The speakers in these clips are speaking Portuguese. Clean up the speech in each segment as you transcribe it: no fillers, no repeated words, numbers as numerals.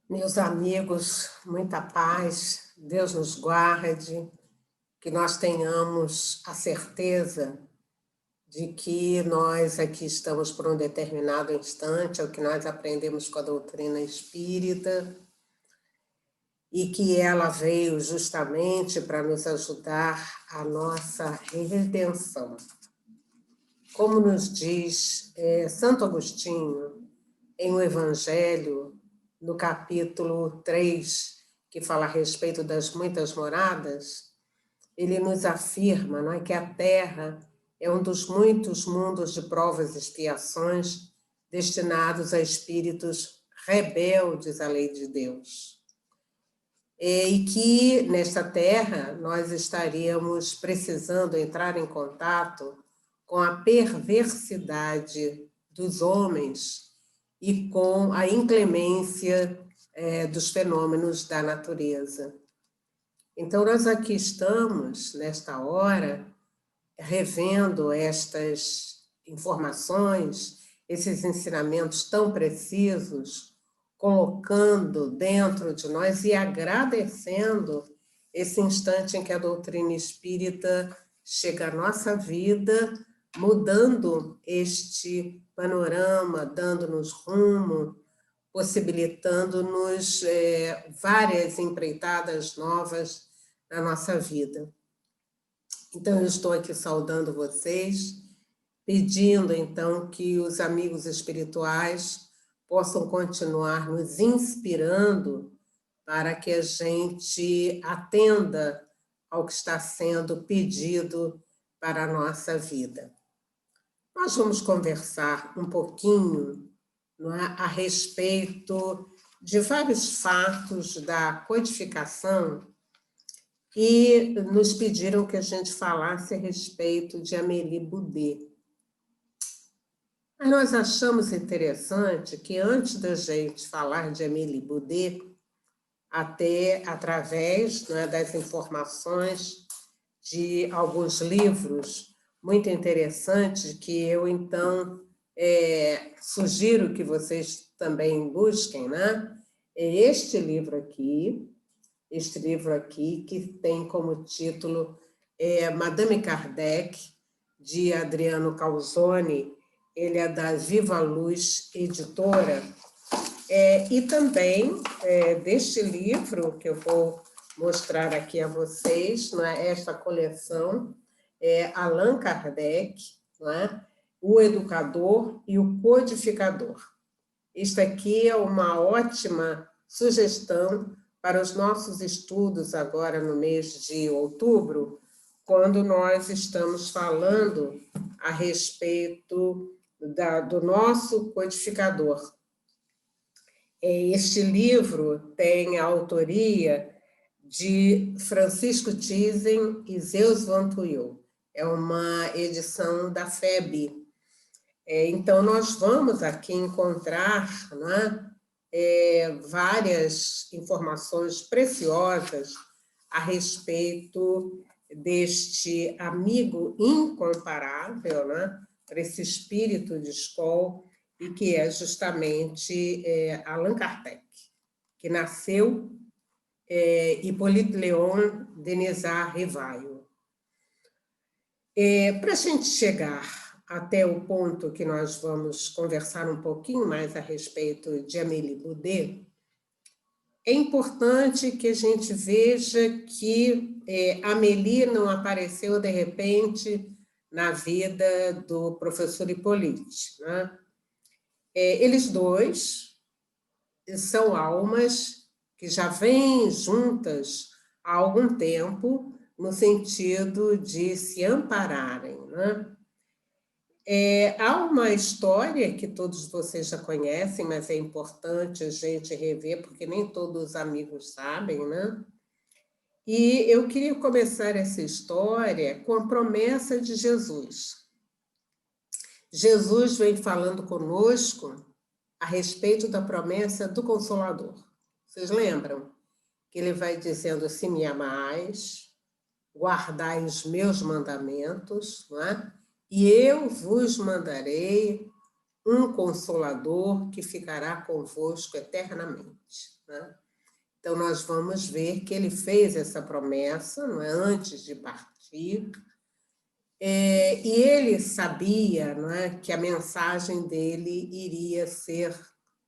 Meus amigos, muita paz, Deus nos guarde, que nós tenhamos a certeza de que nós aqui estamos por um determinado instante, é o que nós aprendemos com a doutrina espírita, e que ela veio justamente para nos ajudar a nossa redenção. Como nos diz Santo Agostinho, em o Evangelho, no capítulo 3, que fala a respeito das muitas moradas, ele nos afirma, não é, que a Terra é um dos muitos mundos de provas e expiações destinados a espíritos rebeldes à lei de Deus. E que nesta Terra nós estaríamos precisando entrar em contato com a perversidade dos homens e com a inclemência dos fenômenos da natureza. Então, nós aqui estamos, nesta hora, revendo estas informações, esses ensinamentos tão precisos, colocando dentro de nós e agradecendo esse instante em que a doutrina espírita chega à nossa vida, mudando este panorama, dando-nos rumo, possibilitando-nos várias empreitadas novas na nossa vida. Então, eu estou aqui saudando vocês, pedindo, então, que os amigos espirituais possam continuar nos inspirando para que a gente atenda ao que está sendo pedido para a nossa vida. Nós vamos conversar um pouquinho, não é, a respeito de vários fatos da codificação e nos pediram que a gente falasse a respeito de Amélie Boudet. Mas nós achamos interessante que antes da gente falar de Amélie Boudet, até através, né, das informações de alguns livros muito interessantes que eu, então, sugiro que vocês também busquem, né? É este livro aqui, que tem como título Madame Kardec, de Adriano Calzoni, ele é da Viva Luz Editora, e também deste livro que eu vou mostrar aqui a vocês, né, esta coleção, Allan Kardec, né, O Educador e o Codificador. Isto aqui é uma ótima sugestão para os nossos estudos agora no mês de outubro, quando nós estamos falando a respeito do nosso codificador. Este livro tem a autoria de Francisco Thyssen e Zeus Van Tuyl. É uma edição da FEB. Então, nós vamos aqui encontrar, né, várias informações preciosas a respeito deste amigo incomparável, né, para esse espírito de escola, e que é justamente Allan Kardec, que nasceu Hippolyte Léon Denisard Rivail. Para a gente chegar até o ponto que nós vamos conversar um pouquinho mais a respeito de Amélie Boudet, é importante que a gente veja que Amélie não apareceu de repente na vida do professor Hippolyte, né? Eles dois são almas que já vêm juntas há algum tempo, no sentido de se ampararem, né? Há uma história que todos vocês já conhecem, mas é importante a gente rever, porque nem todos os amigos sabem, né? E eu queria começar essa história com a promessa de Jesus. Jesus vem falando conosco a respeito da promessa do Consolador. Vocês lembram? Que ele vai dizendo, se me amais, guardai os meus mandamentos, não é? E eu vos mandarei um Consolador que ficará convosco eternamente. né? Então, nós vamos ver que ele fez essa promessa, não é, antes de partir, e ele sabia, não é, que a mensagem dele iria ser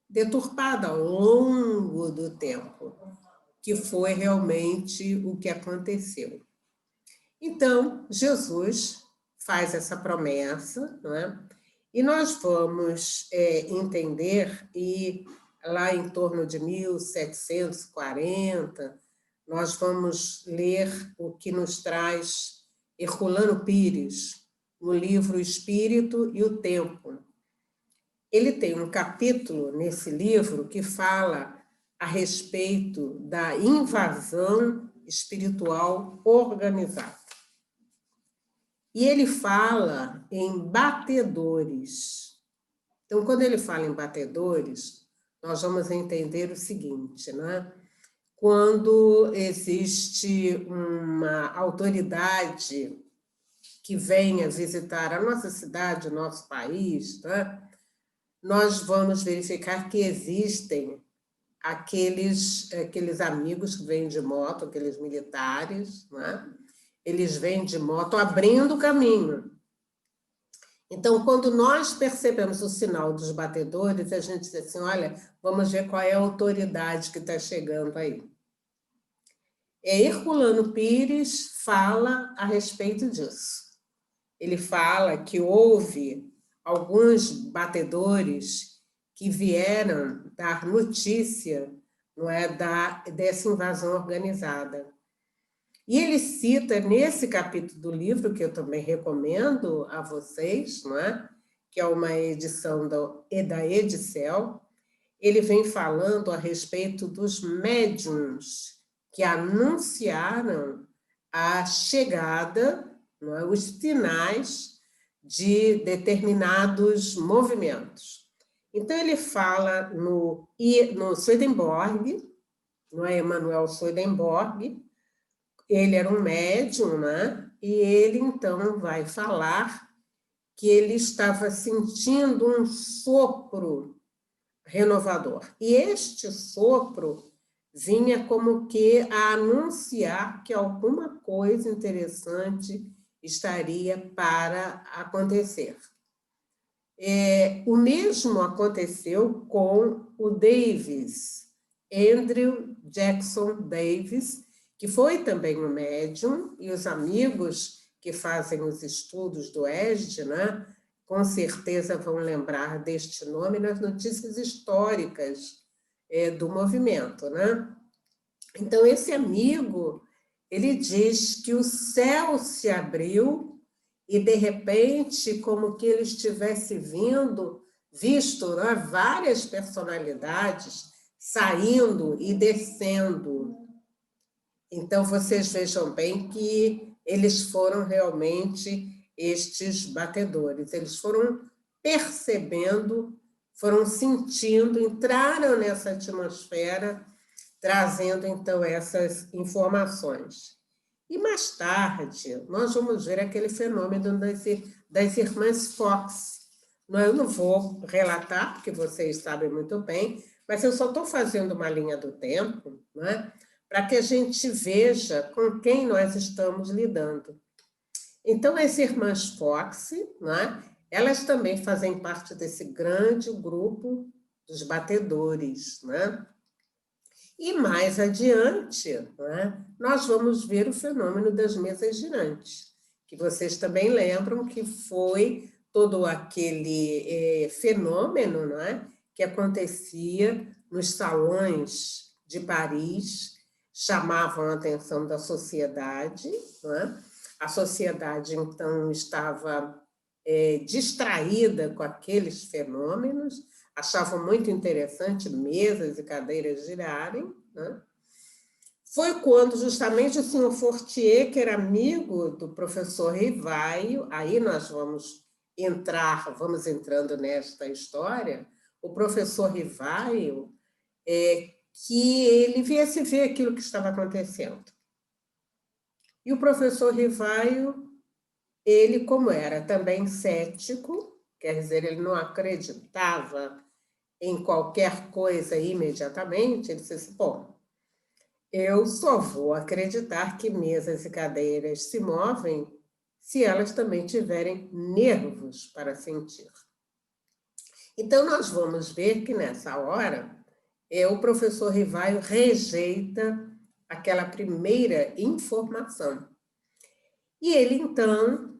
deturpada ao longo do tempo, que foi realmente o que aconteceu. Então, Jesus faz essa promessa, não é? E nós vamos entender, e lá em torno de 1740, nós vamos ler o que nos traz Herculano Pires, no livro O Espírito e o Tempo. Ele tem um capítulo nesse livro que fala a respeito da invasão espiritual organizada. E ele fala em batedores. Então, quando ele fala em batedores, nós vamos entender o seguinte, né? Quando existe uma autoridade que venha visitar a nossa cidade, o nosso país, né? Nós vamos verificar que existem aqueles amigos que vêm de moto, aqueles militares, né? Eles vêm de moto abrindo o caminho. Então, quando nós percebemos o sinal dos batedores, a gente diz assim, olha, vamos ver qual é a autoridade que está chegando aí. Herculano Pires fala a respeito disso. Ele fala que houve alguns batedores que vieram dar notícia, não é, dessa invasão organizada. E ele cita nesse capítulo do livro, que eu também recomendo a vocês, não é? Que é uma edição da Edicel, ele vem falando a respeito dos médiuns que anunciaram a chegada, não é? Os sinais de determinados movimentos. Então, ele fala no Swedenborg, não é? Emanuel Swedenborg. Ele era um médium, né? E ele, então, vai falar que ele estava sentindo um sopro renovador. E este sopro vinha como que a anunciar que alguma coisa interessante estaria para acontecer. O mesmo aconteceu com o Davis, Andrew Jackson Davis, que foi também um médium, e os amigos que fazem os estudos do ESD, né, com certeza vão lembrar deste nome nas notícias históricas do movimento, né? Então, esse amigo, ele diz que o céu se abriu e, de repente, como que ele estivesse visto, né, várias personalidades saindo e descendo. Então, vocês vejam bem que eles foram realmente estes batedores. Eles foram percebendo, foram sentindo, entraram nessa atmosfera, trazendo, então, essas informações. E mais tarde, nós vamos ver aquele fenômeno das irmãs Fox. Eu não vou relatar, porque vocês sabem muito bem, mas eu só estou fazendo uma linha do tempo, né, para que a gente veja com quem nós estamos lidando. Então, as irmãs Fox, né, elas também fazem parte desse grande grupo dos batedores, né? E mais adiante, né, nós vamos ver o fenômeno das mesas girantes, que vocês também lembram que foi todo aquele fenômeno, né, que acontecia nos salões de Paris, chamavam a atenção da sociedade, né? A sociedade, então, estava distraída com aqueles fenômenos, achavam muito interessante mesas e cadeiras girarem, né? Foi quando justamente o senhor Fortier, que era amigo do professor Rivaio, aí nós vamos entrando nesta história, o professor Rivaio, que ele viesse ver aquilo que estava acontecendo. E o professor Rivaio, ele, como era também cético, quer dizer, ele não acreditava em qualquer coisa imediatamente, ele disse assim, bom, eu só vou acreditar que mesas e cadeiras se movem se elas também tiverem nervos para sentir. Então, nós vamos ver que nessa hora, o professor Rivaio rejeita aquela primeira informação. E ele, então,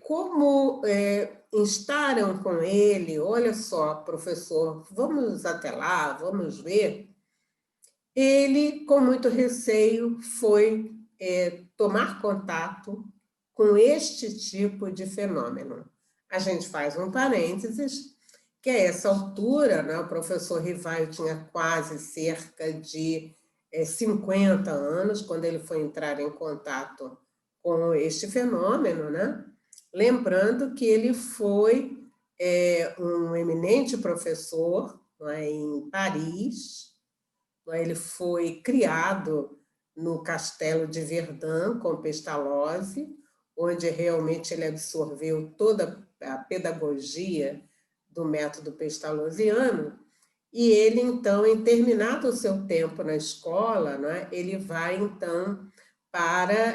como instaram com ele, olha só, professor, vamos até lá, vamos ver, ele, com muito receio, foi tomar contato com este tipo de fenômeno. A gente faz um parênteses, que a essa altura, né, o professor Rivaio tinha quase cerca de 50 anos, quando ele foi entrar em contato com este fenômeno, né? Lembrando que ele foi um eminente professor, né, em Paris, né? Ele foi criado no Castelo de Verdun, com Pestalozzi, onde realmente ele absorveu toda a pedagogia do método pestalozziano, e ele, então, em terminado o seu tempo na escola, né, ele vai, então,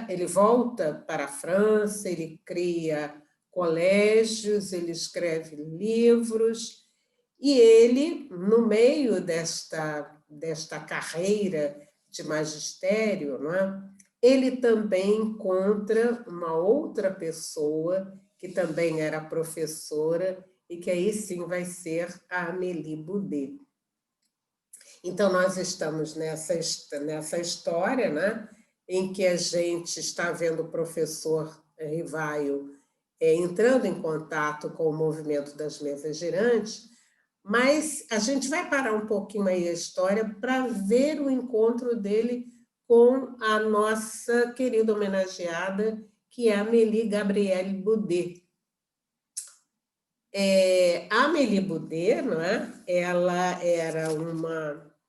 ele volta para a França, ele cria colégios, ele escreve livros, e ele, no meio desta carreira de magistério, não é? Ele também encontra uma outra pessoa que também era professora e que aí sim vai ser a Amélie Boudet. Então, nós estamos nessa história, né, em que a gente está vendo o professor Rivaio entrando em contato com o movimento das mesas girantes, mas a gente vai parar um pouquinho aí a história para ver o encontro dele com a nossa querida homenageada, que é a Amélie Gabrielle Boudet. A Amélie Boudet, não é? Ela era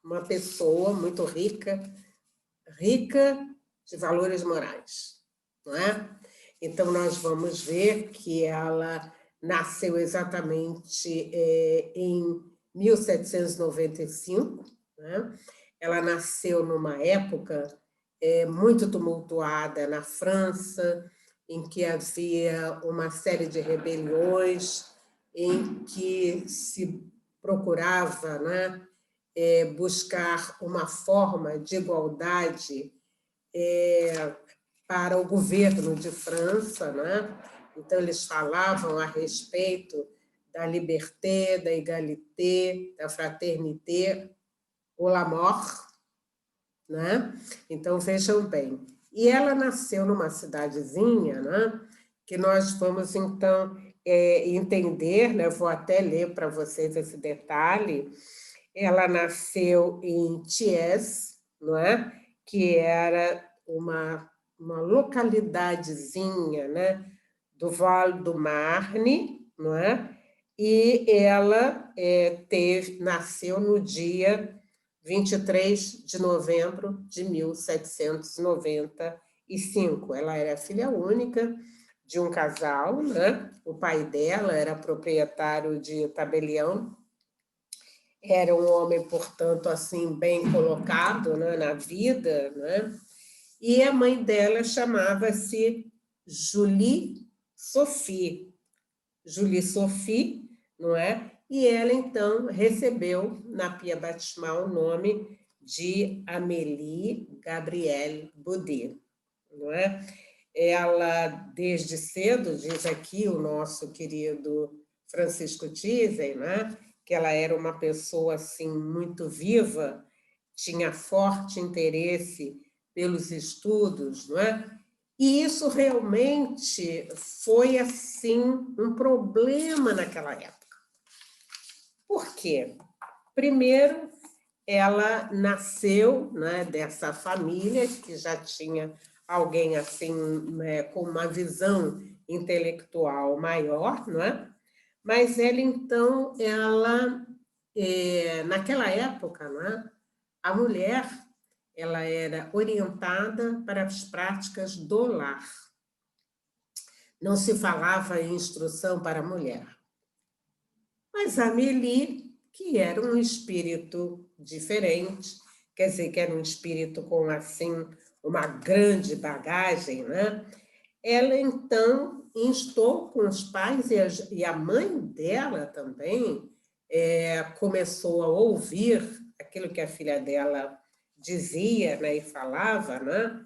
uma pessoa muito rica de valores morais, não é? Então, nós vamos ver que ela nasceu exatamente em 1795, né? Ela nasceu numa época muito tumultuada na França, em que havia uma série de rebeliões, em que se procurava, né, buscar uma forma de igualdade para o governo de França, né? Então, eles falavam a respeito da liberté, da égalité, da fraternité, ou la mort, né? Então, vejam bem. E ela nasceu numa cidadezinha, né? Que nós vamos, então, entender, né? Vou até ler para vocês esse detalhe. Ela nasceu em Thiès, não é? Que era uma localidadezinha, né, do Vale do Marne, não é? E ela nasceu no dia 23 de novembro de 1795. Ela era filha única de um casal, né? O pai dela era proprietário de tabelião, era um homem, portanto, assim, bem colocado, né, na vida, né? E a mãe dela chamava-se Julie Sophie. Julie Sophie, não é? E ela, então, recebeu na pia batismal o nome de Amélie Gabrielle Boudet, não é? Ela, desde cedo, diz aqui o nosso querido Francisco Thyssen, né? Que ela era uma pessoa assim muito viva, tinha forte interesse pelos estudos, não é? E isso realmente foi assim um problema naquela época. Por quê? Primeiro, ela nasceu, né, dessa família que já tinha alguém assim, né, com uma visão intelectual maior, não é? Mas ela, então, naquela época, não é? A mulher, ela era orientada para as práticas do lar. Não se falava em instrução para a mulher. Mas a Amélie, que era um espírito diferente, quer dizer, que era um espírito com, assim, uma grande bagagem, né? Ela, então, instou com os pais, e a mãe dela também começou a ouvir aquilo que a filha dela dizia, né, e falava, né?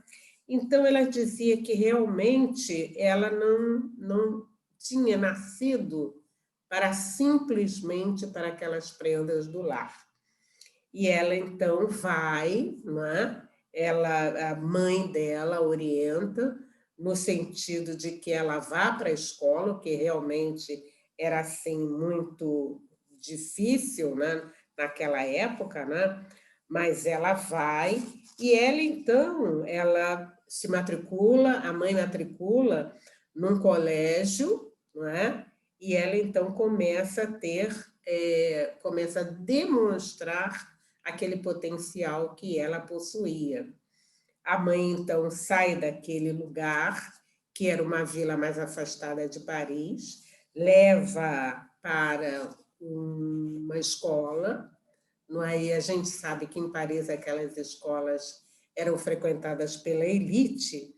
Então, ela dizia que realmente ela não tinha nascido para simplesmente para aquelas prendas do lar. E ela, então, vai, né? A mãe dela orienta, no sentido de que ela vá para a escola, que realmente era assim muito difícil, né? Naquela época, né? Mas ela vai, e ela, então, ela se matricula, a mãe matricula num colégio, não é? E ela, então, começa a ter, começa a demonstrar aquele potencial que ela possuía. A mãe, então, sai daquele lugar, que era uma vila mais afastada de Paris, leva para uma escola, não é? E a gente sabe que em Paris aquelas escolas eram frequentadas pela elite,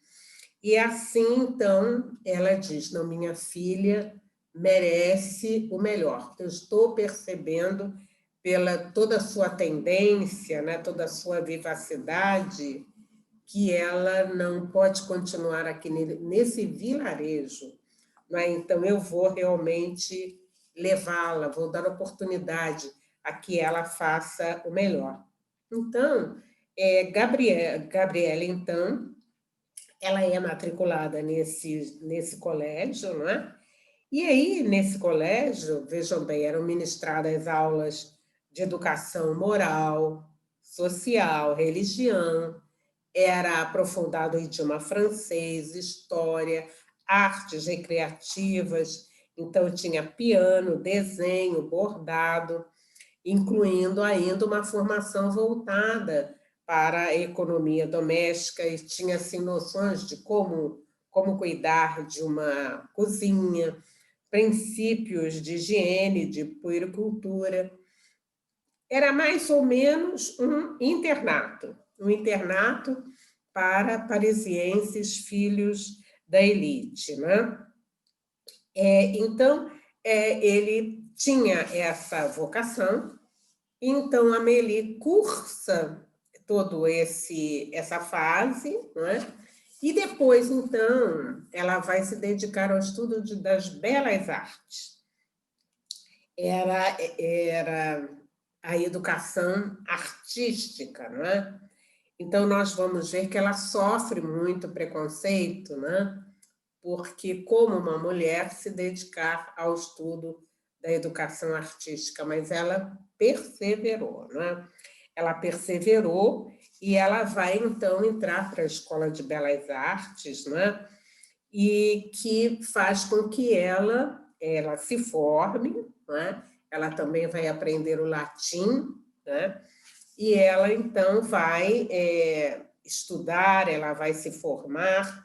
e assim, então, ela diz, não, minha filha merece o melhor. Eu estou percebendo pela toda a sua tendência, né, toda a sua vivacidade, que ela não pode continuar aqui nesse vilarejo. Né? Então, eu vou realmente levá-la, vou dar oportunidade a que ela faça o melhor. Então, Gabriela, então, ela é matriculada nesse colégio, não é? E aí, nesse colégio, vejam bem, eram ministradas aulas de educação moral, social, religião, era aprofundado o idioma francês, história, artes recreativas, então tinha piano, desenho, bordado, incluindo ainda uma formação voltada para a economia doméstica, e tinha assim, noções de como cuidar de uma cozinha, princípios de higiene, de puericultura. Era mais ou menos um internato para parisienses, filhos da elite. Né? Então, ele tinha essa vocação, então a Amélie cursa todo essa fase, né? E depois, então, ela vai se dedicar ao estudo das belas artes. Era a educação artística, né? Então, nós vamos ver que ela sofre muito preconceito, né? Porque, como uma mulher, se dedicar ao estudo da educação artística, mas ela perseverou, né? Ela perseverou e ela vai, então, entrar para a Escola de Belas Artes, né? E que faz com que ela se forme, né? Ela também vai aprender o latim, né? E ela, então, vai estudar, ela vai se formar,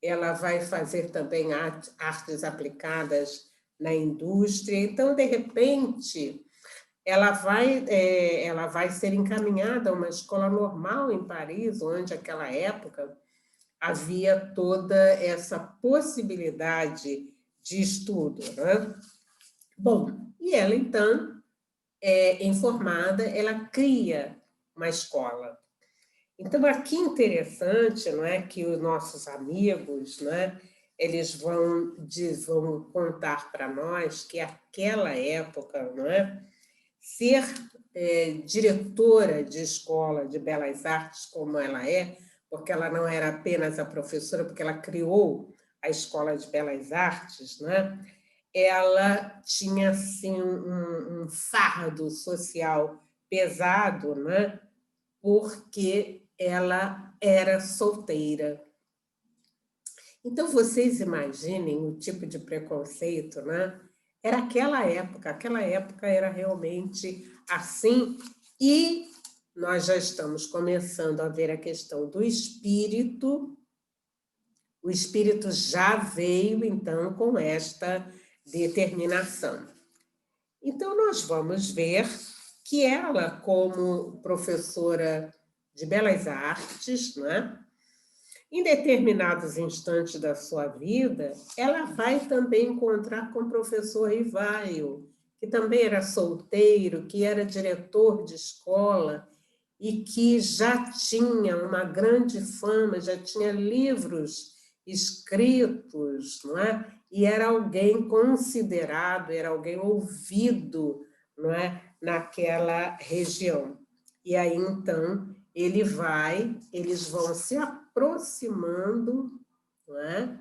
ela vai fazer também artes aplicadas na indústria. Então, de repente, ela vai ser encaminhada a uma escola normal em Paris, onde, naquela época, havia toda essa possibilidade de estudo. Né? Bom, e ela, então, informada, ela cria uma escola. Então, aqui interessante, não é, que os nossos amigos, né, eles vão contar para nós que aquela época, não é, ser diretora de escola de belas artes como ela porque ela não era apenas a professora, porque ela criou a Escola de Belas Artes, né? Ela tinha assim, um fardo social pesado, né? Porque ela era solteira. Então, vocês imaginem o tipo de preconceito, né? Era aquela época era realmente assim, e nós já estamos começando a ver a questão do espírito. O espírito já veio, então, com esta determinação. Então, nós vamos ver que ela, como professora de belas artes, né, em determinados instantes da sua vida, ela vai também encontrar com o professor Rivaio, que também era solteiro, que era diretor de escola e que já tinha uma grande fama, já tinha livros escritos, não é? E era alguém considerado, era alguém ouvido, não é? Naquela região. E aí, então, eles vão se aproximando, não é?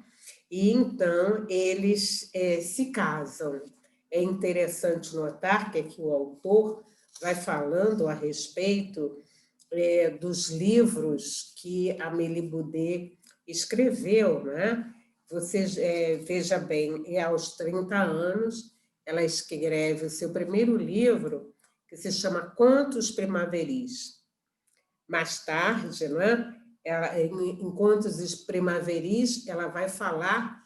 E então eles se casam. É interessante notar que aqui o autor vai falando a respeito dos livros que Amélie Boudet escreveu, né? Você veja bem, aos 30 anos, ela escreve o seu primeiro livro, que se chama Contos Primaveris. Mais tarde, né, em Contos Primaveris, ela vai falar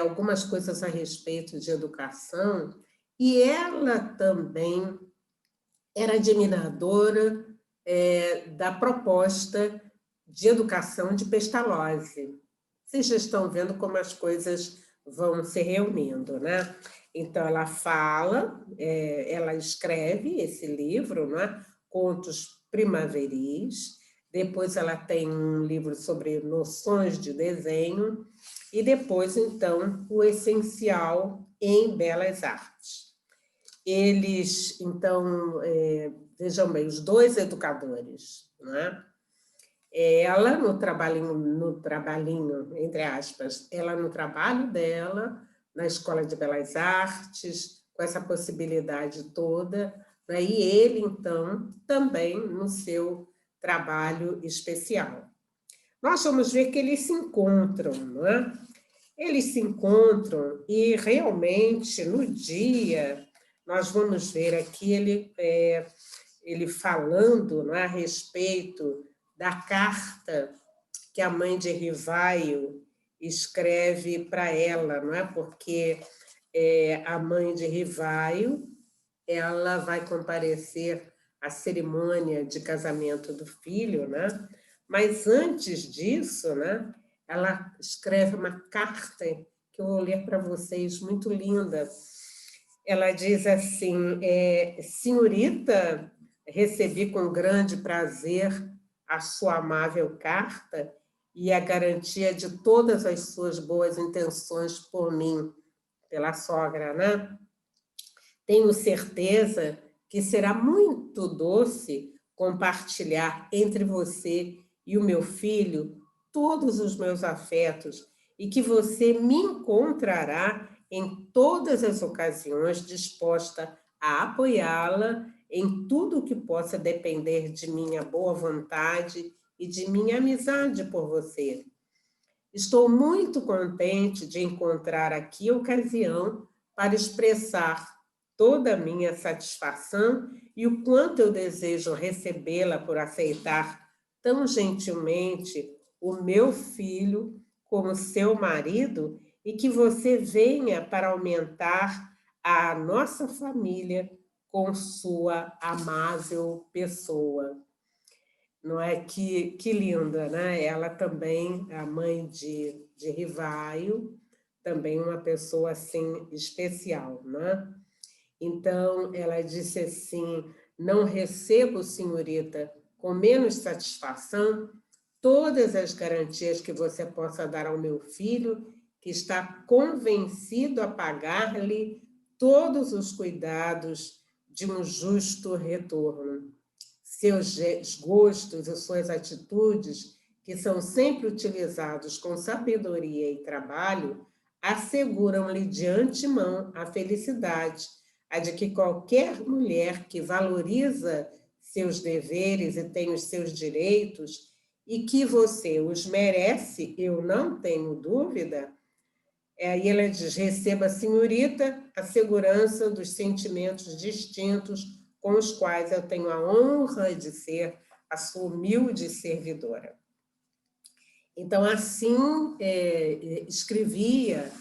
algumas coisas a respeito de educação, e ela também era admiradora da proposta de educação de Pestalozzi. Vocês já estão vendo como as coisas vão se reunindo, né? Então, ela fala, ela escreve esse livro, né? Contos Primaveris, depois ela tem um livro sobre noções de desenho, e depois, então, o essencial em belas artes. Eles, então, vejam bem, os dois educadores, né? Ela no trabalhinho, entre aspas, ela no trabalho dela, na Escola de Belas Artes, com essa possibilidade toda, né? E ele, então, também no seu trabalho especial. Nós vamos ver que eles se encontram, não é? Eles se encontram e realmente no dia nós vamos ver aqui ele falando, não é, a respeito da carta que a mãe de Rivaio escreve para ela, não é? Porque a mãe de Rivaio ela vai comparecer à cerimônia de casamento do filho, né? Mas antes disso, né, ela escreve uma carta que eu vou ler para vocês, muito linda. Ela diz assim: senhorita, recebi com grande prazer a sua amável carta e a garantia de todas as suas boas intenções por mim, pela sogra, né? Tenho certeza que será muito doce compartilhar entre você e o meu filho todos os meus afetos e que você me encontrará em todas as ocasiões disposta a apoiá-la em tudo o que possa depender de minha boa vontade e de minha amizade por você. Estou muito contente de encontrar aqui a ocasião para expressar toda a minha satisfação e o quanto eu desejo recebê-la por aceitar tão gentilmente o meu filho como seu marido e que você venha para aumentar a nossa família com sua amável pessoa. Não é que linda, né? Ela também, a mãe de Rivaio, também uma pessoa assim especial, né? Então, ela disse assim: não recebo, senhorita, com menos satisfação, todas as garantias que você possa dar ao meu filho, que está convencido a pagar-lhe todos os cuidados de um justo retorno. Seus gostos e suas atitudes, que são sempre utilizados com sabedoria e trabalho, asseguram-lhe de antemão a felicidade, a de que qualquer mulher que valoriza seus deveres e tem os seus direitos, e que você os merece, eu não tenho dúvida. Aí ela diz: receba, senhorita, a segurança dos sentimentos distintos com os quais eu tenho a honra de ser a sua humilde servidora. Então, assim escrevia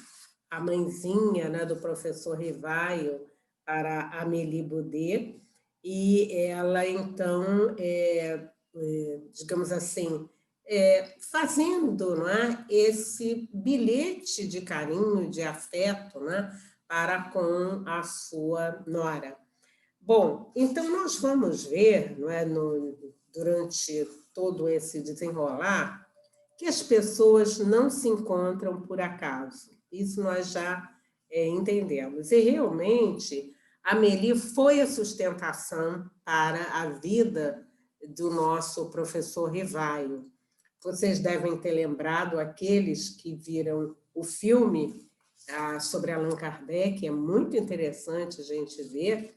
a mãezinha, né, do professor Rivaio para Amélie Baudet, e ela, então, digamos assim, fazendo, não é, esse bilhete de carinho, de afeto, né, para com a sua nora. Bom, então nós vamos ver, não é, durante todo esse desenrolar, que as pessoas não se encontram por acaso. Isso nós já entendemos. E realmente, a Amélie foi a sustentação para a vida do nosso professor Rivaio. Vocês devem ter lembrado, aqueles que viram o filme sobre Allan Kardec, é muito interessante a gente ver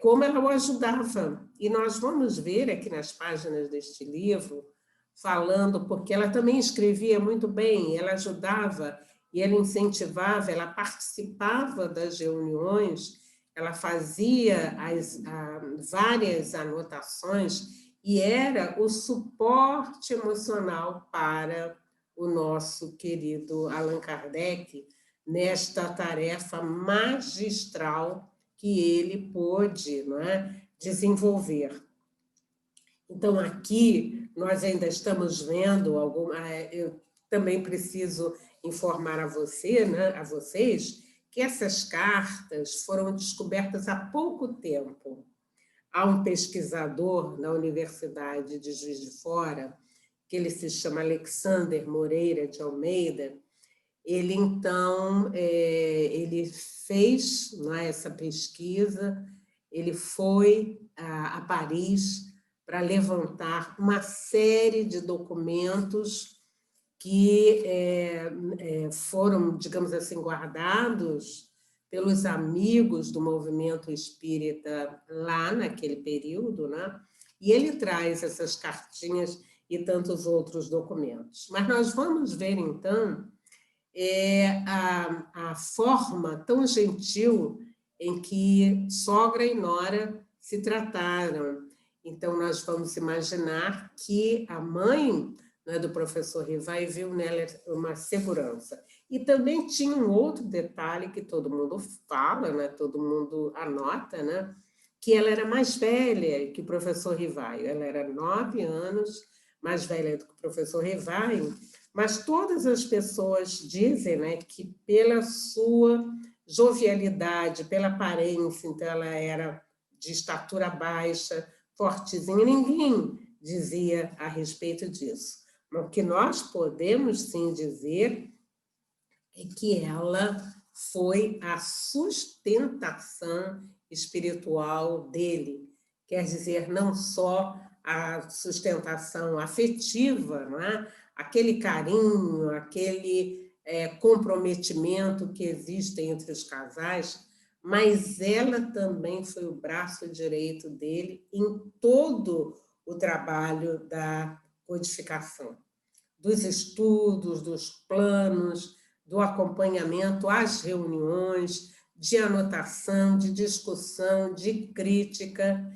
como ela o ajudava. E nós vamos ver aqui nas páginas deste livro, falando, porque ela também escrevia muito bem, ela ajudava e ela incentivava, ela participava das reuniões, ela fazia várias anotações e era o suporte emocional para o nosso querido Allan Kardec nesta tarefa magistral que ele pôde, não é, desenvolver. Então, aqui, nós ainda estamos vendo eu também preciso informar a você, né, a vocês, que essas cartas foram descobertas há pouco tempo. Há um pesquisador na Universidade de Juiz de Fora, que ele se chama Alexander Moreira de Almeida. Ele, então, ele fez, não é, essa pesquisa, ele foi a Paris para levantar uma série de documentos que foram, digamos assim, guardados pelos amigos do movimento espírita lá naquele período, né? E ele traz essas cartinhas e tantos outros documentos. Mas nós vamos ver, então, a forma tão gentil em que sogra e nora se trataram. Então, nós vamos imaginar que a mãe, né, do professor Rivai viu nela uma segurança. E também tinha um outro detalhe que todo mundo fala, né, todo mundo anota, né, que ela era mais velha que o professor Rivai. Ela era 9 anos mais velha do que o professor Rivai, mas todas as pessoas dizem, né, que pela sua jovialidade, pela aparência, então ela era de estatura baixa, fortezinha, ninguém dizia a respeito disso. Mas o que nós podemos sim dizer é que ela foi a sustentação espiritual dele, quer dizer, não só a sustentação afetiva, não é? Aquele carinho, aquele comprometimento que existe entre os casais, mas ela também foi o braço direito dele em todo o trabalho da codificação, dos estudos, dos planos, do acompanhamento às reuniões, de anotação, de discussão, de crítica.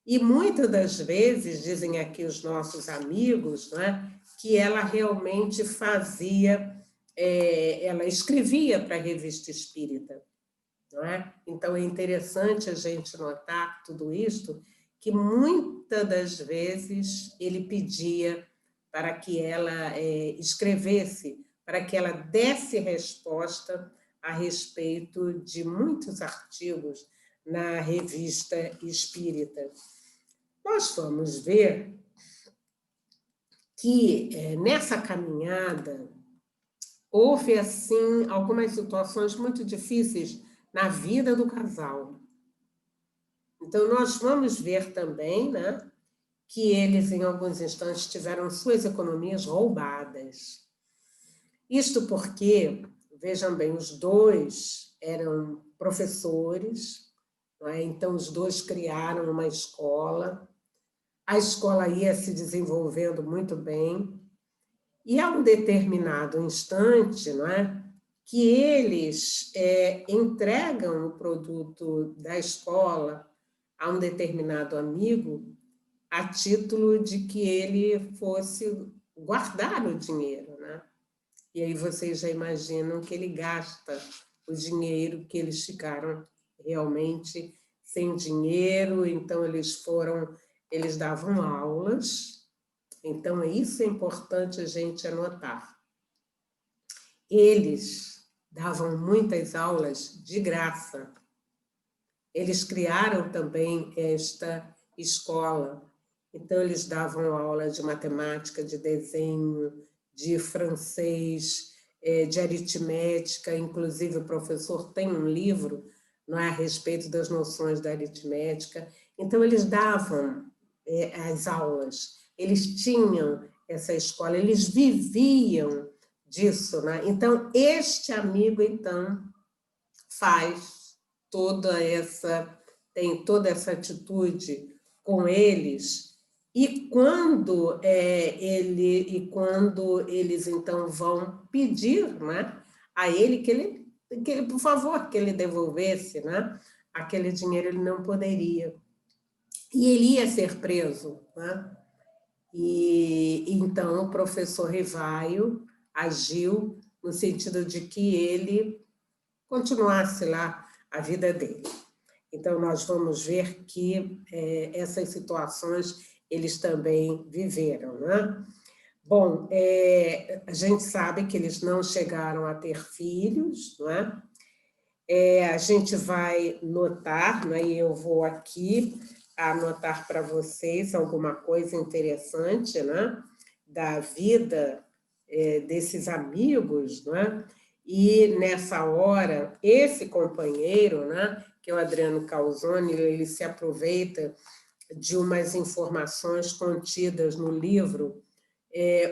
E muitas das vezes, dizem aqui os nossos amigos, né, que ela realmente fazia, ela escrevia para a Revista Espírita. Não é? Então, é interessante a gente notar tudo isto, que muitas das vezes ele pedia para que ela escrevesse, para que ela desse resposta a respeito de muitos artigos na Revista Espírita. Nós vamos ver que nessa caminhada houve, assim, algumas situações muito difíceis na vida do casal. Então, nós vamos ver também, né, que eles, em alguns instantes, tiveram suas economias roubadas. Isto porque, vejam bem, os dois eram professores, não é? Então os dois criaram uma escola, a escola ia se desenvolvendo muito bem, e a um determinado instante, não é, que eles entregam o produto da escola a um determinado amigo a título de que ele fosse guardar o dinheiro, né? E aí vocês já imaginam que ele gasta o dinheiro que eles ficaram realmente sem dinheiro, então eles davam aulas, então isso é importante a gente anotar. Eles davam muitas aulas de graça. Eles criaram também esta escola. Então, eles davam aula de matemática, de desenho, de francês, de aritmética. Inclusive, o professor tem um livro, não é, a respeito das noções da aritmética. Então, eles davam as aulas, eles tinham essa escola, eles viviam disso, né? Então, este amigo, então, tem toda essa atitude com eles, e quando eles então vão pedir, né, a ele que ele, por favor, que ele devolvesse, né, aquele dinheiro, ele não poderia. E ele ia ser preso, né? E então o professor Rivaio agiu no sentido de que ele continuasse lá a vida dele. Então, nós vamos ver que essas situações eles também viveram, né? Bom, a gente sabe que eles não chegaram a ter filhos, não é? A gente vai notar, né, e eu vou aqui anotar para vocês alguma coisa interessante, né, da vida desses amigos, né? E nessa hora, esse companheiro, né, que é o Adriano Calzone, ele se aproveita de umas informações contidas no livro,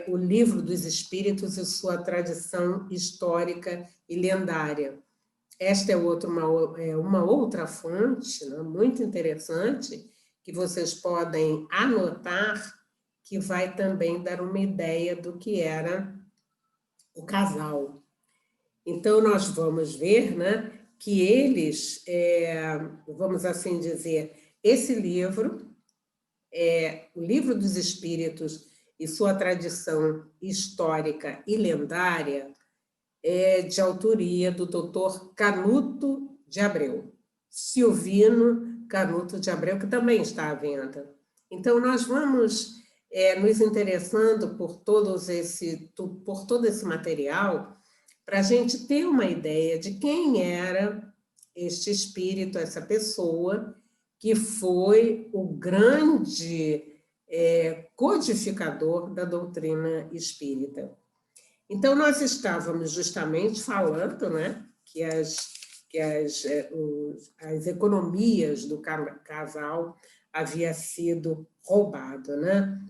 O Livro dos Espíritos e Sua Tradição Histórica e Lendária. Esta é uma outra fonte, né, muito interessante, que vocês podem anotar, que vai também dar uma ideia do que era o casal. Então, nós vamos ver, né, que eles, vamos assim dizer, esse livro, o Livro dos Espíritos e Sua Tradição Histórica e Lendária, é de autoria do Dr. Canuto de Abreu, Silvino Canuto de Abreu, que também está à venda. Então, nós vamos nos interessando por todo esse material, para a gente ter uma ideia de quem era este espírito, essa pessoa, que foi o grande codificador da doutrina espírita. Então, nós estávamos justamente falando, né, que as economias do casal havia sido roubado, né?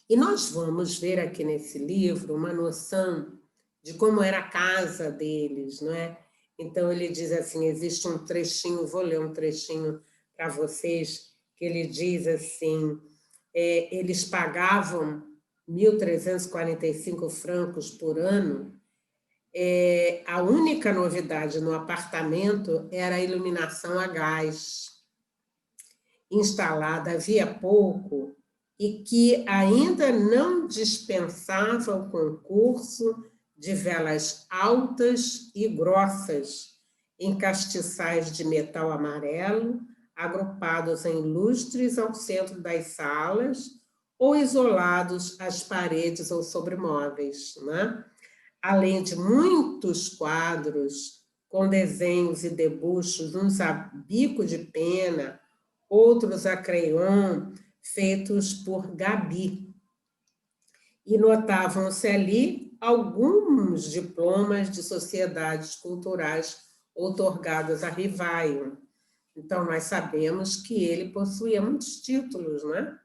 E nós vamos ver aqui nesse livro uma noção de como era a casa deles, não é? Então, ele diz assim, existe um trechinho, vou ler um trechinho para vocês, que ele diz assim, eles pagavam 1.345 francos por ano. A única novidade no apartamento era a iluminação a gás, instalada havia pouco e que ainda não dispensava o concurso de velas altas e grossas, em castiçais de metal amarelo, agrupados em lustres ao centro das salas ou isolados às paredes ou sobre móveis, né? Além de muitos quadros com desenhos e debuxos, uns a bico de pena, outros a crayon, feitos por Gabi. E notavam-se ali alguns diplomas de sociedades culturais outorgados a Rivaio. Então, nós sabemos que ele possuía muitos títulos, né?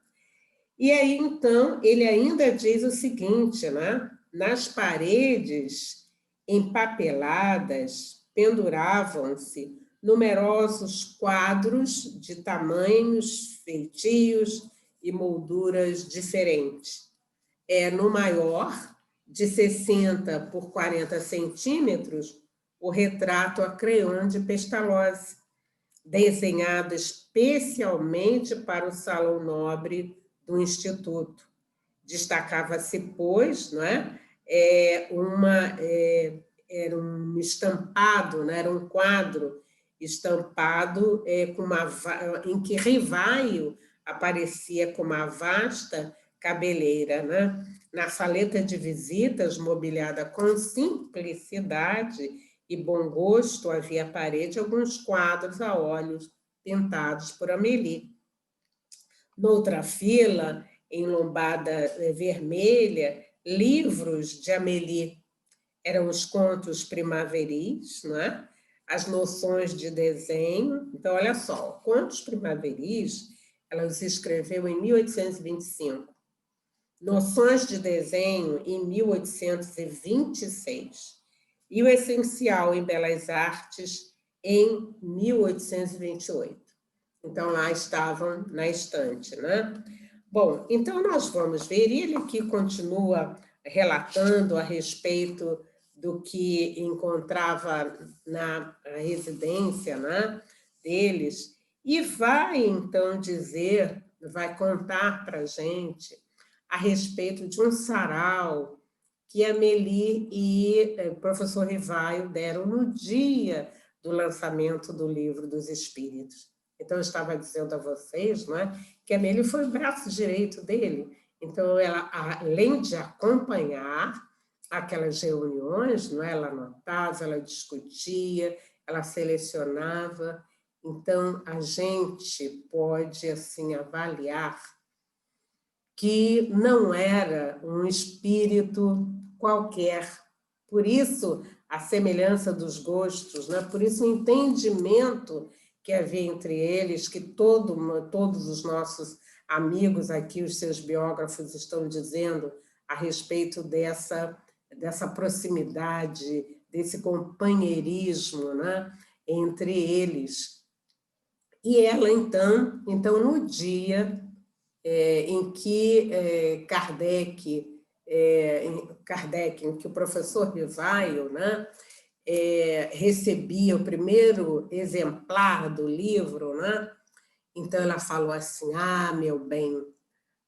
E aí, então, ele ainda diz o seguinte, né? Nas paredes empapeladas penduravam-se numerosos quadros de tamanhos, feitios e molduras diferentes. No maior, de 60 por 40 centímetros, o retrato a crayon de Pestalozzi, desenhado especialmente para o Salão Nobre do Instituto. Destacava-se, pois, não é? Era um estampado, né? Era um quadro estampado em que Rivaio aparecia com uma vasta cabeleira, né? Na saleta de visitas, mobiliada com simplicidade e bom gosto, havia à parede alguns quadros a óleos pintados por Amélie. Noutra fila, em lombada vermelha, livros de Amélie. Eram os contos primaveris, não é? As noções de desenho. Então, olha só, contos primaveris, ela os escreveu em 1825. Noções de desenho, em 1826. E o Essencial em Belas Artes, em 1828. Então, lá estavam na estante, né? Bom, então nós vamos ver, e ele aqui continua relatando a respeito do que encontrava na residência, né, deles, e vai então dizer, vai contar para a gente a respeito de um sarau que Amélie e o professor Rivaio deram no dia do lançamento do Livro dos Espíritos. Então, eu estava dizendo a vocês, não é, que a Amélie foi o braço direito dele. Então, ela, além de acompanhar aquelas reuniões, não é, ela anotava, ela discutia, ela selecionava. Então, a gente pode assim avaliar que não era um espírito qualquer. Por isso, a semelhança dos gostos, né? Por isso, o entendimento que havia entre eles, que todos os nossos amigos aqui, os seus biógrafos, estão dizendo a respeito dessa proximidade, desse companheirismo, né, entre eles. E ela, então no dia em que Kardec, em que o professor Rivaio, né, recebia o primeiro exemplar do livro, né? Então ela falou assim: meu bem,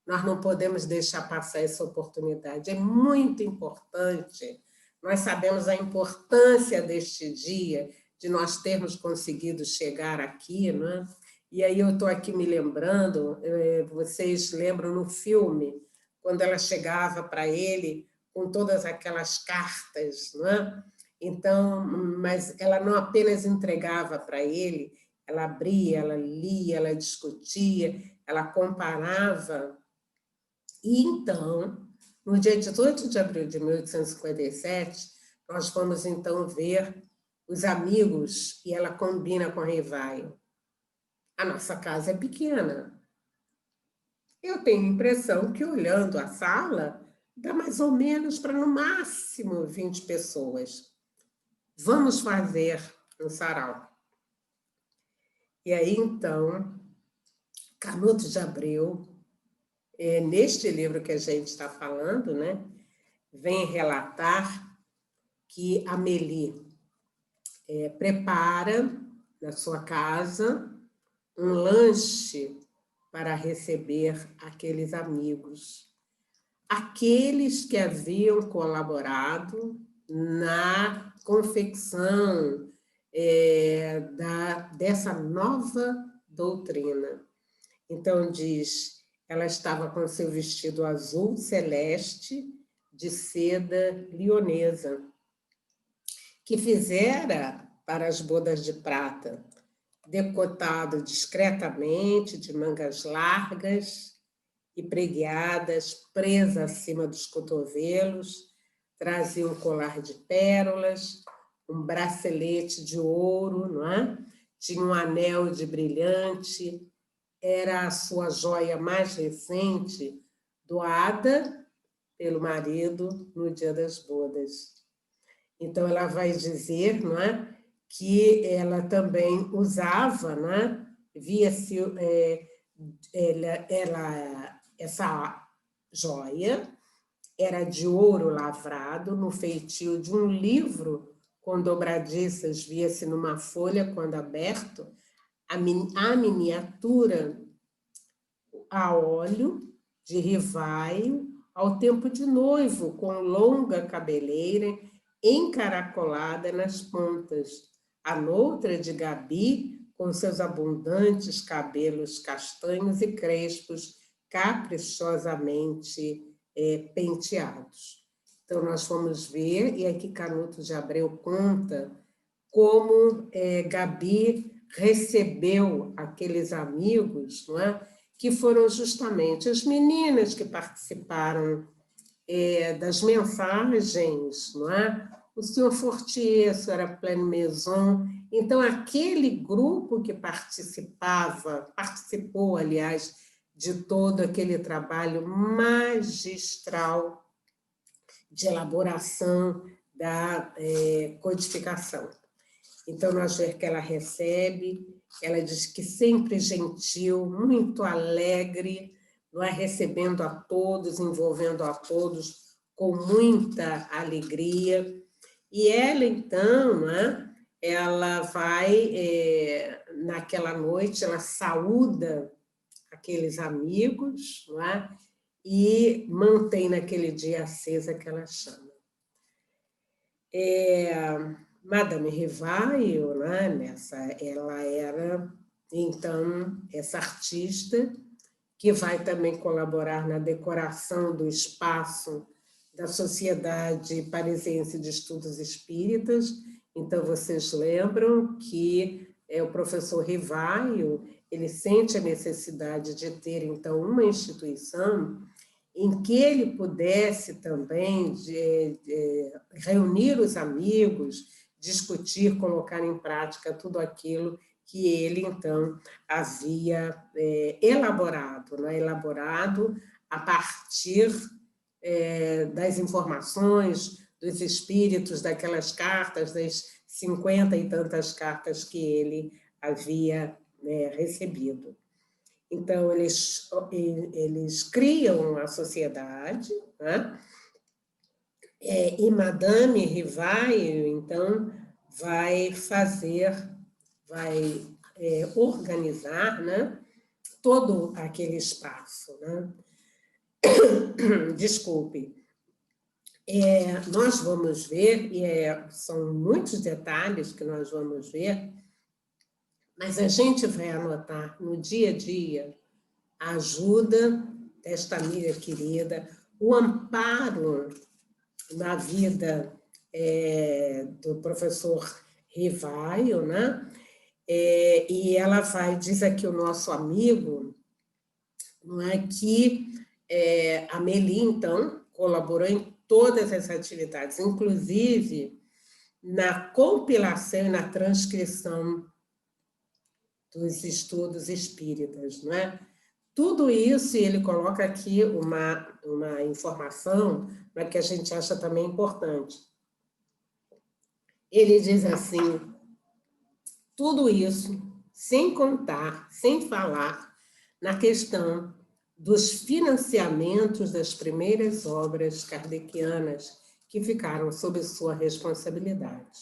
nós não podemos deixar passar essa oportunidade, é muito importante. Nós sabemos a importância deste dia, de nós termos conseguido chegar aqui, né? E aí eu estou aqui me lembrando, vocês lembram no filme, quando ela chegava para ele com todas aquelas cartas, não é? Então, mas ela não apenas entregava para ele, ela abria, ela lia, ela discutia, ela comparava. E então, no dia 18 de abril de 1857, nós vamos então ver os amigos, e ela combina com Rivaio. A nossa casa é pequena. Eu tenho a impressão que, olhando a sala, dá mais ou menos para, no máximo, 20 pessoas. Vamos fazer um sarau. E aí, então, Canuto de Abreu, neste livro que a gente está falando, né, vem relatar que Amélie prepara na sua casa um lanche para receber aqueles amigos, aqueles que haviam colaborado na confecção dessa nova doutrina. Então, diz, ela estava com seu vestido azul celeste de seda lionesa, que fizera para as bodas de prata, decotado discretamente, de mangas largas e pregueadas, presa acima dos cotovelos, trazia um colar de pérolas, um bracelete de ouro, não é? Tinha um anel de brilhante, era a sua joia mais recente, doada pelo marido no dia das bodas. Então, ela vai dizer, não é, que ela também usava, né, via-se essa joia era de ouro lavrado no feitio de um livro com dobradiças, via-se numa folha, quando aberto, a miniatura a óleo de Rivaio, ao tempo de noivo, com longa cabeleira encaracolada nas pontas, a noutra de Gabi, com seus abundantes cabelos castanhos e crespos, caprichosamente penteados. Então, nós vamos ver, e aqui Canuto de Abreu conta como Gabi recebeu aqueles amigos, não é? Que foram justamente as meninas que participaram das mensagens, não é? O senhor Fortier, a senhora Pleine Maison. Então, aquele grupo que participou, aliás, de todo aquele trabalho magistral de elaboração da codificação. Então, nós vemos que ela recebe, ela diz que sempre gentil, muito alegre, não é? Recebendo a todos, envolvendo a todos com muita alegria. E ela, então, né, ela vai, naquela noite, ela saúda aqueles amigos, não é? E mantém naquele dia acesa que ela chama. Madame Rivaio, né, ela era, então, essa artista que vai também colaborar na decoração do espaço da Sociedade Parisiense de Estudos Espíritas. Então, vocês lembram que o professor Rivaio, ele sente a necessidade de ter, então, uma instituição em que ele pudesse também reunir os amigos, discutir, colocar em prática tudo aquilo que ele, então, havia elaborado, né? Elaborado a partir das informações dos espíritos, daquelas cartas, das 50 e tantas cartas que ele havia recebido. Então, eles criam a sociedade, né? E Madame Rivaio, então, vai organizar, né, todo aquele espaço, né? Desculpe. Nós vamos ver, são muitos detalhes que nós vamos ver, mas a gente vai anotar no dia a dia a ajuda desta amiga querida, o amparo na vida do professor Rivaio, né? E ela diz aqui o nosso amigo, não é, que a Meli, então, colaborou em todas as atividades, inclusive na compilação e na transcrição dos estudos espíritas, não é? Tudo isso, ele coloca aqui uma informação que a gente acha também importante. Ele diz assim, tudo isso sem contar, sem falar na questão dos financiamentos das primeiras obras kardecianas que ficaram sob sua responsabilidade.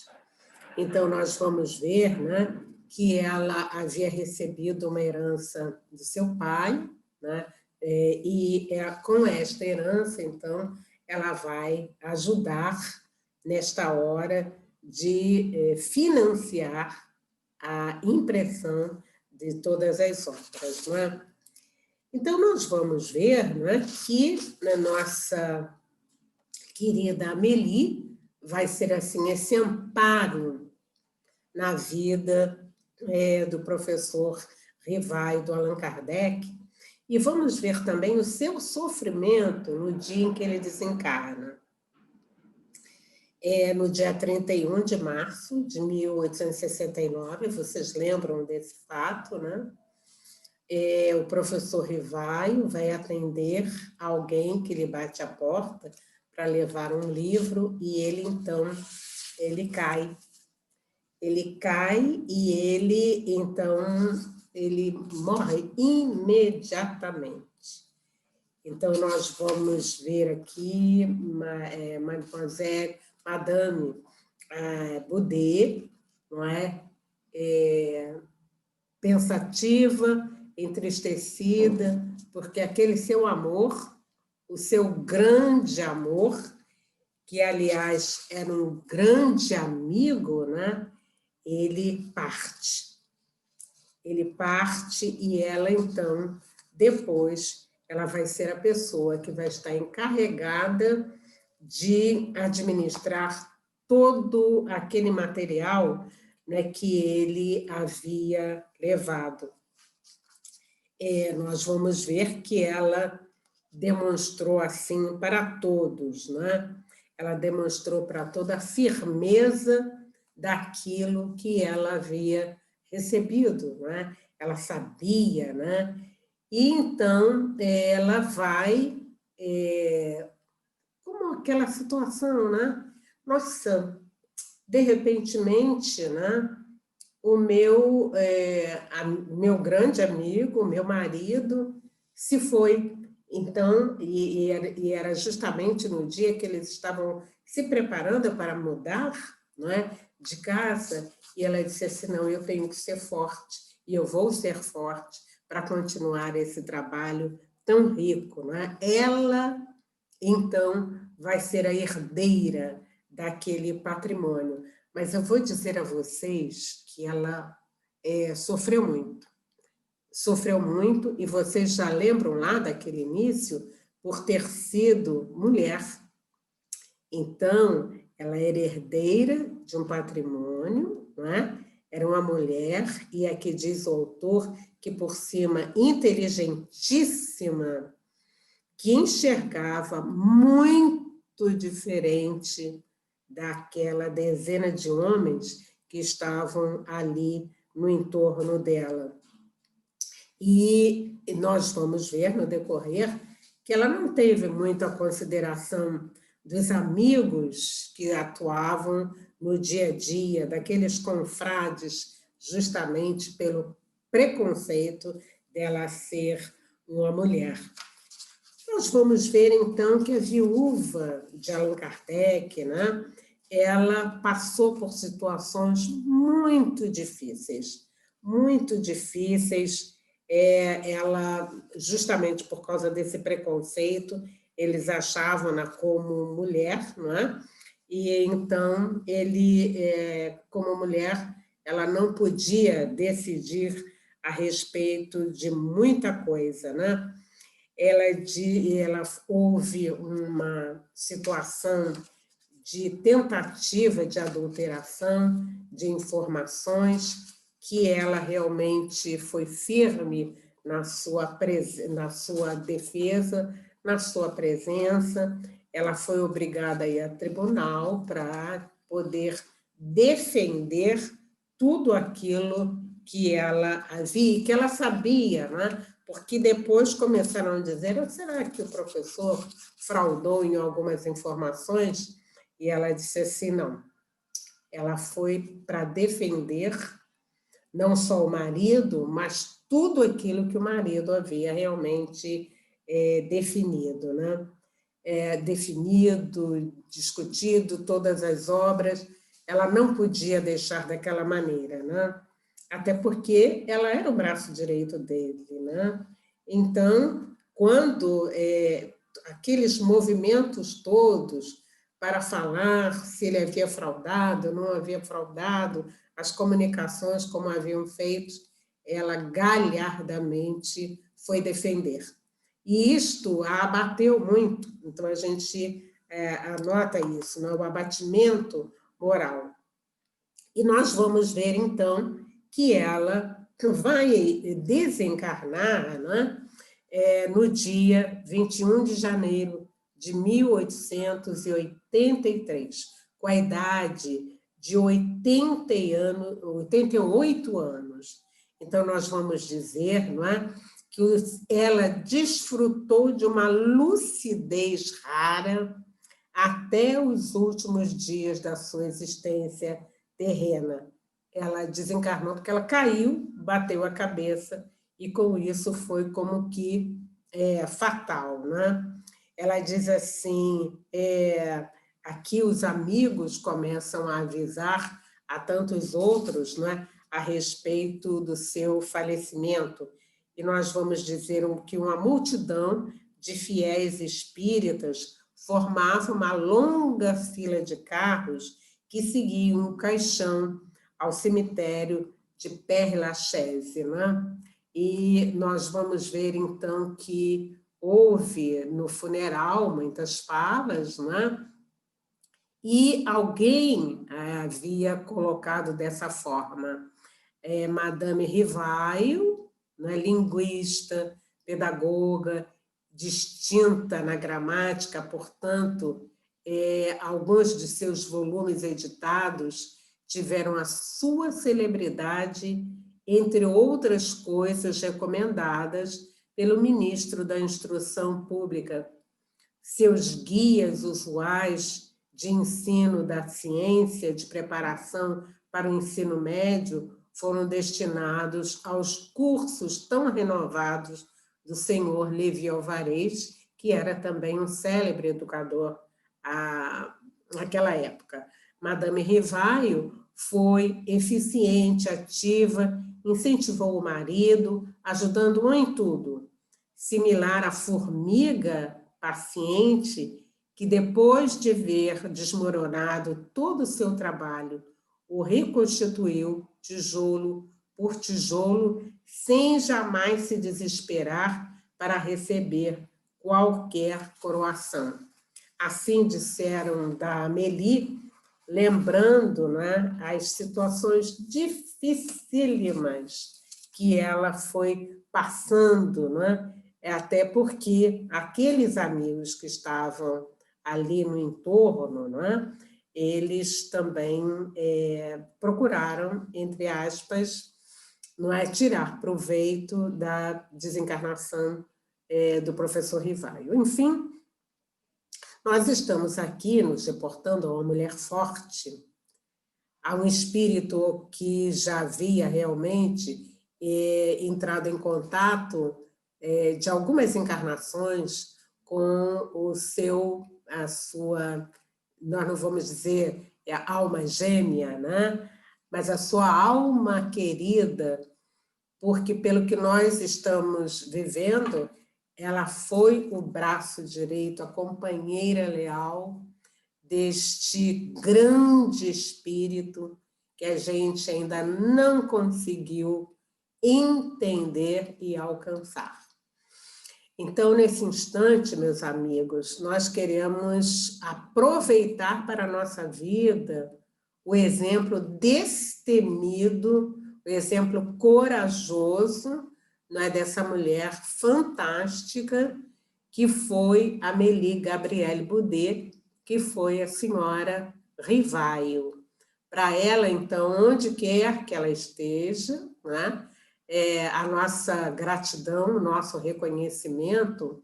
Então, nós vamos ver, né, que ela havia recebido uma herança do seu pai, né, e com esta herança, então, ela vai ajudar nesta hora de financiar a impressão de todas as obras, não é? Então, nós vamos ver, não é, que na nossa querida Amélie vai ser assim esse amparo na vida do professor Rivaio, do Allan Kardec, e vamos ver também o seu sofrimento no dia em que ele desencarna. No dia 31 de março de 1869, vocês lembram desse fato, né? O professor Rivaio vai atender alguém que lhe bate a porta para levar um livro, e ele, então, ele cai. Ele cai e ele, então, ele morre imediatamente. Então, nós vamos ver aqui Madame Baudet, não é? Pensativa, entristecida, porque aquele seu amor, o seu grande amor, que, aliás, era um grande amigo, né? ele parte. Ele parte e ela, então, depois, ela vai ser a pessoa que vai estar encarregada de administrar todo aquele material, né, que ele havia levado. Nós vamos ver que ela demonstrou assim para todos, né? Ela demonstrou para toda a firmeza daquilo que ela havia recebido, né? Ela sabia, né? E então ela vai, como aquela situação, né? Nossa, de repentemente, né? O meu grande amigo, meu marido, se foi. Então, e era justamente no dia que eles estavam se preparando para mudar, não é, de casa, e ela disse assim, não, eu tenho que ser forte, e eu vou ser forte para continuar esse trabalho tão rico. Não é? Ela, então, vai ser a herdeira daquele patrimônio. Mas eu vou dizer a vocês que ela sofreu muito, e vocês já lembram lá daquele início, por ter sido mulher. Então, ela era herdeira de um patrimônio, não é? Era uma mulher, e aqui diz o autor que, por cima, inteligentíssima, que enxergava muito diferente daquela dezena de homens que estavam ali no entorno dela. E nós vamos ver no decorrer que ela não teve muita consideração dos amigos que atuavam no dia a dia, daqueles confrades, justamente pelo preconceito dela ser uma mulher. Nós vamos ver, então, que a viúva de Allan Kardec, né, ela passou por situações muito difíceis, ela, justamente por causa desse preconceito, eles achavam-na como mulher, não é? E então, como mulher, ela não podia decidir a respeito de muita coisa, né? Ela houve uma situação de tentativa de adulteração de informações, que ela realmente foi firme na sua defesa, na sua presença. Ela foi obrigada a ir a tribunal para poder defender tudo aquilo que ela havia, que ela sabia, né? Porque depois começaram a dizer, será que o professor fraudou em algumas informações? E ela disse assim, não. Ela foi para defender não só o marido, mas tudo aquilo que o marido havia realmente definido, né? Definido, discutido, todas as obras, ela não podia deixar daquela maneira, né? Até porque ela era o braço direito dele, né? Então, quando aqueles movimentos todos para falar se ele havia fraudado, não havia fraudado, as comunicações como haviam feito, ela galhardamente foi defender. E isto a abateu muito, então a gente anota isso, né? O abatimento moral. E nós vamos ver, então, que ela vai desencarnar, né? No dia 21 de janeiro de 1883, com a idade de 88 anos. Então, nós vamos dizer, não é, que ela desfrutou de uma lucidez rara até os últimos dias da sua existência terrena. Ela desencarnou porque ela caiu, bateu a cabeça, e com isso foi como que fatal, né? Ela diz assim, aqui os amigos começam a avisar a tantos outros, né, a respeito do seu falecimento, e nós vamos dizer que uma multidão de fiéis espíritas formava uma longa fila de carros que seguiam o caixão ao cemitério de Père-Lachaise, né? E nós vamos ver, então, que houve no funeral muitas falas, né? E alguém havia colocado dessa forma, Madame Rivaio, né, linguista, pedagoga, distinta na gramática, portanto, alguns de seus volumes editados tiveram a sua celebridade, entre outras coisas recomendadas pelo ministro da Instrução Pública. Seus guias usuais de ensino da ciência, de preparação para o ensino médio, foram destinados aos cursos tão renovados do senhor Levi Alvarez, que era também um célebre educador naquela época. Madame Rivaio foi eficiente, ativa, incentivou o marido, ajudando-o em tudo. Similar à formiga paciente, que depois de ver desmoronado todo o seu trabalho, o reconstituiu tijolo por tijolo, sem jamais se desesperar para receber qualquer coroação. Assim disseram da Amélie, lembrando, né, as situações dificílimas que ela foi passando, né? Até porque aqueles amigos que estavam ali no entorno, né, eles também procuraram, entre aspas, não é, tirar proveito da desencarnação do professor Rivaio. Enfim, nós estamos aqui nos reportando a uma mulher forte, a um espírito que já havia realmente entrado em contato de algumas encarnações com a sua, nós não vamos dizer a alma gêmea, né? Mas a sua alma querida, porque pelo que nós estamos vivendo, ela foi o braço direito, a companheira leal deste grande espírito que a gente ainda não conseguiu entender e alcançar. Então, nesse instante, meus amigos, nós queremos aproveitar para a nossa vida o exemplo destemido, o exemplo corajoso, não é, dessa mulher fantástica que foi Amélie Gabrielle Boudet, que foi a senhora Rivaio. Para ela, então, onde quer que ela esteja, né, a nossa gratidão, o nosso reconhecimento,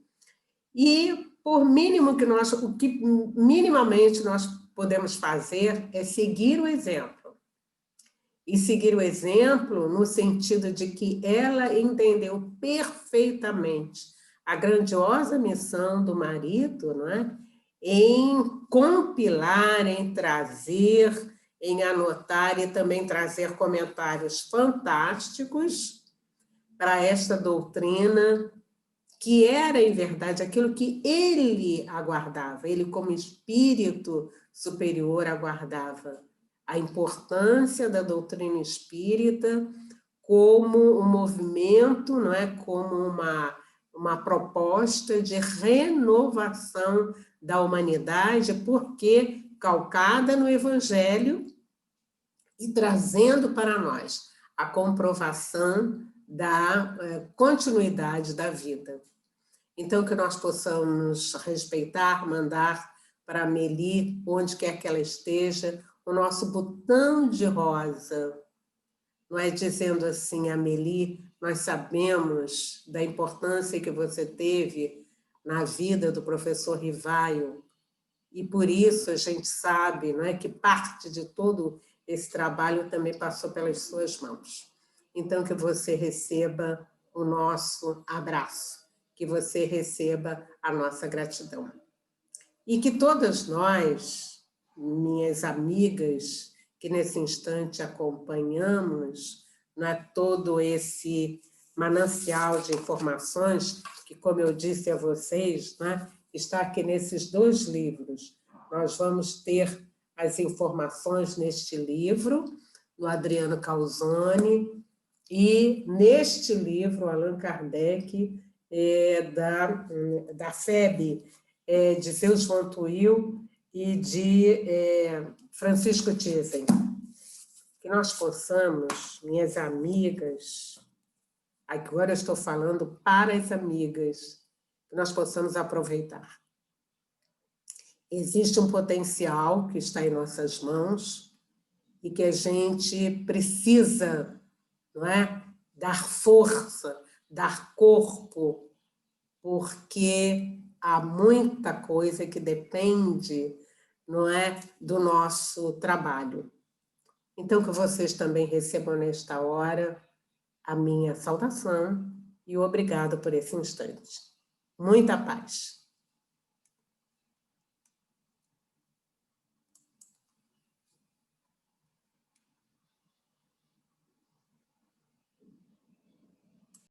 e por mínimo que nós, o que minimamente nós podemos fazer é seguir o exemplo. E seguir o exemplo no sentido de que ela entendeu perfeitamente a grandiosa missão do marido, não é? Em compilar, em trazer, em anotar e também trazer comentários fantásticos para esta doutrina, que era, em verdade, aquilo que ele aguardava, ele como espírito superior aguardava, a importância da doutrina espírita como um movimento, não é? Como uma proposta de renovação da humanidade, porque calcada no Evangelho e trazendo para nós a comprovação da continuidade da vida. Então, que nós possamos respeitar, mandar para a Amélie, onde quer que ela esteja, o nosso botão de rosa, não é, dizendo assim, Amélie, nós sabemos da importância que você teve na vida do professor Rivaio, e por isso a gente sabe, não é, que parte de todo esse trabalho também passou pelas suas mãos. Então, que você receba o nosso abraço, que você receba a nossa gratidão. E que todas nós, minhas amigas, que nesse instante acompanhamos, né, todo esse manancial de informações, que, como eu disse a vocês, né, está aqui nesses 2 livros. Nós vamos ter as informações neste livro, no Adriano Calzone, e neste livro, Allan Kardec, da FEB, de Zeus von Thuil e de Francisco Thyssen. Que nós possamos, minhas amigas, agora eu estou falando para as amigas, que nós possamos aproveitar. Existe um potencial que está em nossas mãos e que a gente precisa, não é? Dar força, dar corpo, porque há muita coisa que depende, não é, do nosso trabalho. Então, que vocês também recebam nesta hora a minha saudação e o obrigado por esse instante. Muita paz.